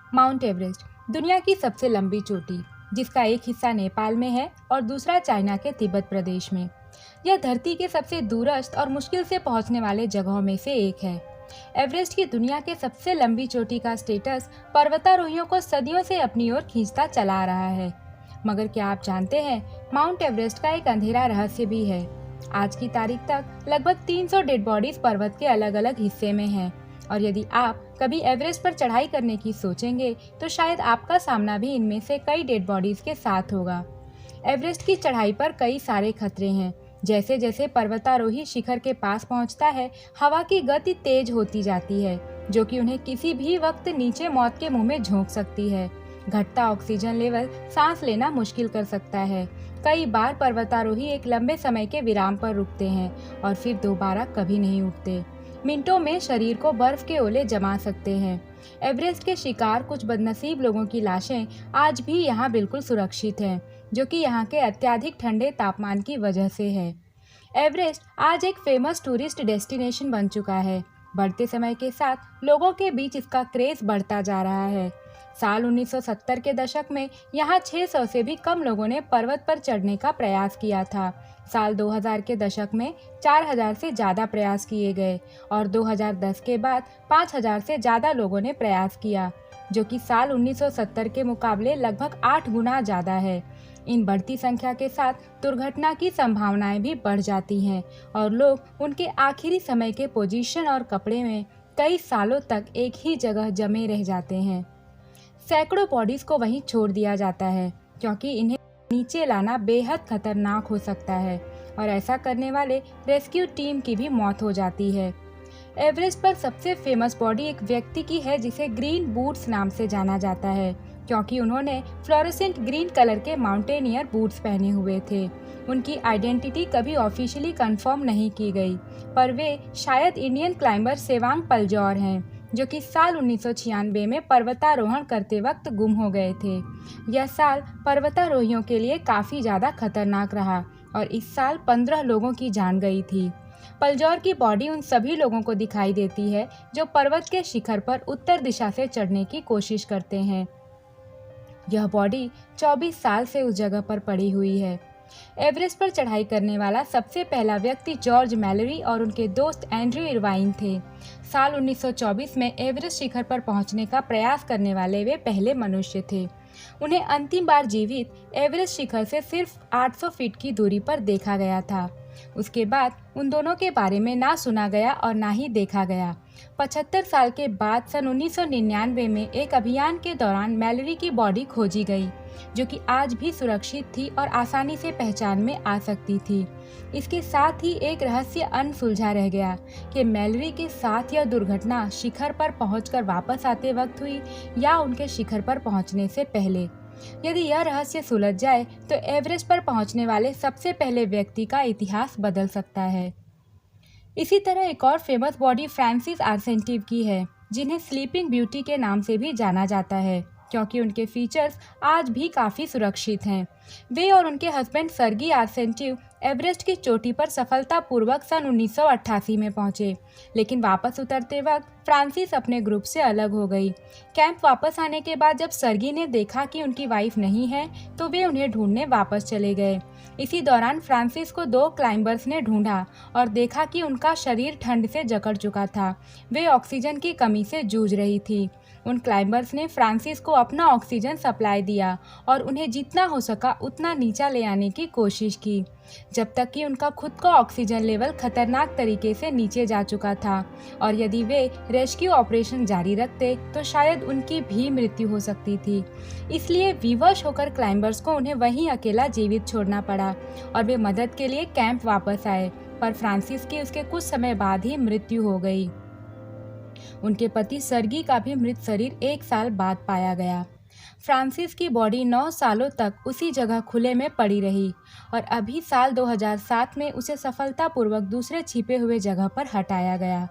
Mount Everest दुनिया की सबसे लंबी चोटी, जिसका एक हिस्सा नेपाल में है और दूसरा चाइना के तिब्बत प्रदेश में। यह धरती के सबसे दूरस्थ और मुश्किल से पहुंचने वाले जगहों में से एक है। एवरेस्ट की दुनिया के सबसे लंबी चोटी का स्टेटस पर्वतारोहियों को सदियों से अपनी ओर खींचता चला आ रहा है। मगर क्या आप जानते हैं, माउंट एवरेस्ट का एक अंधेरा रहस्य भी है। आज की तारीख तक लगभग 300 डेड बॉडीज पर्वत के अलग अलग हिस्से में हैं। और यदि आप कभी एवरेस्ट पर चढ़ाई करने की सोचेंगे तो शायद आपका सामना भी इनमें से कई डेड बॉडीज के साथ होगा। एवरेस्ट की चढ़ाई पर कई सारे खतरे हैं। जैसे जैसे पर्वतारोही शिखर के पास पहुंचता है, हवा की गति तेज होती जाती है, जो कि उन्हें किसी भी वक्त नीचे मौत के मुंह में झोंक सकती है। घटता ऑक्सीजन लेवल सांस लेना मुश्किल कर सकता है। कई बार पर्वतारोही एक लंबे समय के विराम पर रुकते हैं और फिर दोबारा कभी नहीं उठते। मिनटों में शरीर को बर्फ के ओले जमा सकते हैं। एवरेस्ट के शिकार कुछ बदनसीब लोगों की लाशें आज भी यहाँ बिल्कुल सुरक्षित हैं, जो कि यहाँ के अत्यधिक ठंडे तापमान की वजह से है। एवरेस्ट आज एक फेमस टूरिस्ट डेस्टिनेशन बन चुका है। बढ़ते समय के साथ लोगों के बीच इसका क्रेज बढ़ता जा रहा है। साल 1970 के दशक में यहाँ 600 से भी कम लोगों ने पर्वत पर चढ़ने का प्रयास किया था। साल 2000 के दशक में 4000 से ज़्यादा प्रयास किए गए और 2010 के बाद 5000 से ज़्यादा लोगों ने प्रयास किया, जो कि साल 1970 के मुकाबले लगभग 8 गुना ज़्यादा है। इन बढ़ती संख्या के साथ दुर्घटना की संभावनाएं भी बढ़ जाती हैं और लोग उनके आखिरी समय के पोजीशन और कपड़े में कई सालों तक एक ही जगह जमे रह जाते हैं। सैकड़ों बॉडीज को वहीं छोड़ दिया जाता है क्योंकि इन्हें नीचे लाना बेहद खतरनाक हो सकता है और ऐसा करने वाले रेस्क्यू टीम की भी मौत हो जाती है। एवरेस्ट पर सबसे फेमस बॉडी एक व्यक्ति की है जिसे ग्रीन बूट्स नाम से जाना जाता है, क्योंकि उन्होंने फ्लोरेसेंट ग्रीन कलर के माउंटेनियर बूट्स पहने हुए थे। उनकी आइडेंटिटी कभी ऑफिशियली कंफर्म नहीं की गई, पर वे शायद इंडियन क्लाइंबर सेवांग पलजौर हैं, जो कि साल 1996 में पर्वतारोहण करते वक्त गुम हो गए थे। यह साल पर्वतारोहियों के लिए काफ़ी ज़्यादा खतरनाक रहा और इस साल 15 लोगों की जान गई थी। पलजौर की बॉडी उन सभी लोगों को दिखाई देती है जो पर्वत के शिखर पर उत्तर दिशा से चढ़ने की कोशिश करते हैं। यह बॉडी 24 साल से उस जगह पर पड़ी हुई है। एवरेस्ट पर चढ़ाई करने वाला सबसे पहला व्यक्ति जॉर्ज मैलरी और उनके दोस्त एंड्रयू इरवाइन थे। साल 1924 में एवरेस्ट शिखर पर पहुंचने का प्रयास करने वाले वे पहले मनुष्य थे। उन्हें अंतिम बार जीवित एवरेस्ट शिखर से सिर्फ 800 फीट की दूरी पर देखा गया था। उसके बाद उन दोनों के बारे में ना सुना गया और ना ही देखा गया। 75 साल के बाद सन 1999 में एक अभियान के दौरान मैलरी की बॉडी खोजी गई, जो कि आज भी सुरक्षित थी और आसानी से पहचान में आ सकती थी। इसके साथ ही एक रहस्य अनसुलझा रह गया कि मैलरी के साथ यह दुर्घटना शिखर पर पहुंचकर वापस आते वक्त हुई या उनके शिखर पर पहुंचने से पहले। यदि यह रहस्य सुलझ जाए तो एवरेस्ट पर पहुंचने वाले सबसे पहले व्यक्ति का इतिहास बदल सकता है। इसी तरह एक और फेमस बॉडी फ्रांसिस आर्सेंटिव की है, जिन्हें स्लीपिंग ब्यूटी के नाम से भी जाना जाता है, क्योंकि उनके फीचर्स आज भी काफ़ी सुरक्षित हैं। वे और उनके हस्बैंड सर्गी आर्सेंटिव एवरेस्ट की चोटी पर सफलतापूर्वक सन 1988 में पहुंचे, लेकिन वापस उतरते वक्त फ्रांसिस अपने ग्रुप से अलग हो गई। कैंप वापस आने के बाद जब सर्गी ने देखा कि उनकी वाइफ नहीं है, तो वे उन्हें ढूंढने वापस चले गए। इसी दौरान फ्रांसिस को 2 क्लाइंबर्स ने ढूंढा और देखा कि उनका शरीर ठंड से जकड़ चुका था। वे ऑक्सीजन की कमी से जूझ रही थी। उन क्लाइंबर्स ने फ्रांसिस को अपना ऑक्सीजन सप्लाई दिया और उन्हें जितना हो सका उतना नीचा ले आने की कोशिश की, जब तक कि उनका खुद का ऑक्सीजन लेवल खतरनाक तरीके से नीचे जा चुका था और यदि वे रेस्क्यू ऑपरेशन जारी रखते तो शायद उनकी भी मृत्यु हो सकती थी। इसलिए विवश होकर क्लाइंबर्स को उन्हें वहीं अकेला जीवित छोड़ना पड़ा और वे मदद के लिए कैंप वापस आए, पर फ्रांसिस की उसके कुछ समय बाद ही मृत्यु हो गई। उनके पति सर्गी का भी मृत शरीर 1 साल बाद पाया गया। फ्रांसिस की बॉडी 9 सालों तक उसी जगह खुले में पड़ी रही और अभी साल 2007 में उसे सफलतापूर्वक दूसरे छिपे हुए जगह पर हटाया गया।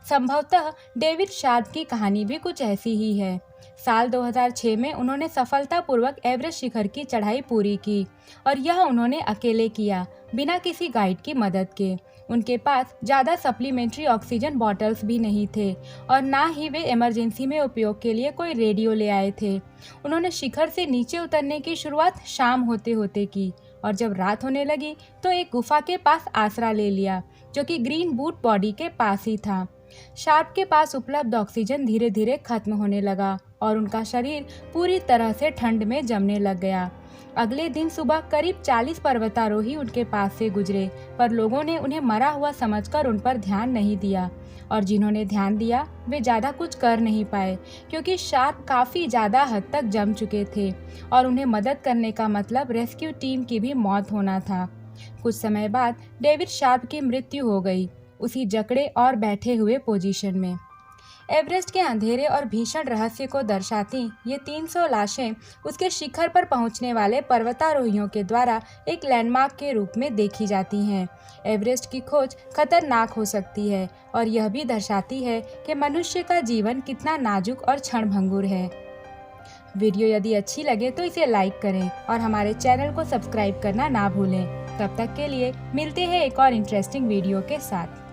संभवतः डेविड शार्प की कहानी भी कुछ ऐसी ही है। साल 2006 में उन्होंने सफलतापूर्वक एवरेस्ट शिखर की चढ़ाई पूरी की और यह उन्होंने अकेले किया, बिना किसी गाइड की मदद के। उनके पास ज़्यादा सप्लीमेंट्री ऑक्सीजन बॉटल्स भी नहीं थे और ना ही वे इमरजेंसी में उपयोग के लिए कोई रेडियो ले आए थे। उन्होंने शिखर से नीचे उतरने की शुरुआत शाम होते होते की और जब रात होने लगी तो एक गुफा के पास आसरा ले लिया, जो कि ग्रीन बूट बॉडी के पास ही था। शार्प के पास उपलब्ध ऑक्सीजन धीरे धीरे खत्म होने लगा और उनका शरीर पूरी तरह से ठंड में जमने लग गया। अगले दिन सुबह करीब 40 पर्वतारोही उनके पास से गुजरे, पर लोगों ने उन्हें मरा हुआ समझकर उन पर ध्यान नहीं दिया और जिन्होंने ध्यान दिया वे ज़्यादा कुछ कर नहीं पाए, क्योंकि शार्प काफ़ी ज़्यादा हद तक जम चुके थे और उन्हें मदद करने का मतलब रेस्क्यू टीम की भी मौत होना था। कुछ समय बाद डेविड शार्प की मृत्यु हो गई, उसी जकड़े और बैठे हुए पोजीशन में। एवरेस्ट के अंधेरे और भीषण रहस्य को दर्शाती ये 300 लाशें उसके शिखर पर पहुंचने वाले पर्वतारोहियों के द्वारा एक लैंडमार्क के रूप में देखी जाती हैं। एवरेस्ट की खोज खतरनाक हो सकती है और यह भी दर्शाती है कि मनुष्य का जीवन कितना नाजुक और क्षणभंगुर है। वीडियो यदि अच्छी लगे तो इसे लाइक करें और हमारे चैनल को सब्सक्राइब करना ना भूलें। तब तक के लिए मिलते हैं एक और इंटरेस्टिंग वीडियो के साथ।